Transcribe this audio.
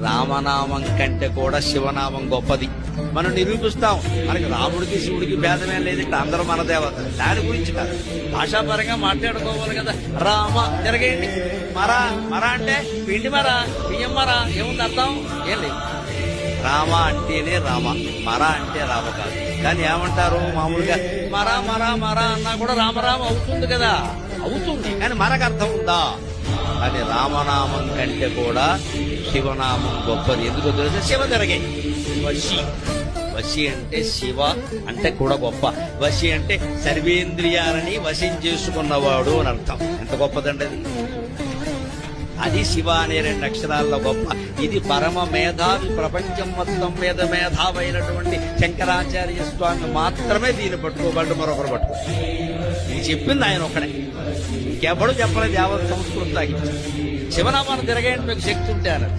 రామనామం కంటే కూడా శివనామం గొప్పది. మనం నిరూపిస్తాం. మనకి రాముడికి శివుడికి భేదమే లేదంటే అందరూ మన దేవత. దాని గురించి కాదు, భాషాపరంగా మాట్లాడుకోవాలి కదా. రామ తిరగేయండి. మరా మరా అంటే పిండి మరా, బియ్యం మరా, ఏముంది అర్థం? ఏం లేదు. రామ అంటేనే రామ, మరా అంటే రామ కాదు. కానీ ఏమంటారు మామూలుగా మరా మరా మరా అన్నా కూడా రామరామ అవుతుంది కదా. అవుతుంది, కానీ మనకు అర్థం ఉందా? కానీ రామనామం కంటే కూడా శివనామం గొప్పది. ఎందుకో తెలుసు? శివ తిరగే వశి. వశి అంటే శివ అంటే కూడా గొప్ప. వశి అంటే సర్వేంద్రియాలని వశం చేసుకున్నవాడు అని అర్థం. ఎంత గొప్పదండి అది. అది శివ అనే 2 అక్షరాల్లో గొప్ప. ఇది పరమ మేధావి, ప్రపంచం మొత్తం మీద మేధావైనటువంటి శంకరాచార్య స్వామి మాత్రమే దీన్ని పట్టుకోగలడు, మరొకరు పట్టుకో. ఇది చెప్పింది ఆయన ఒక్కడే, ఇంకెవడు చెప్పలేదు. యావత్ సంస్కృతి తాగించారు. శివనామాన్ని తిరగేయండి మీకు శక్తి ఉంటే అన్నది.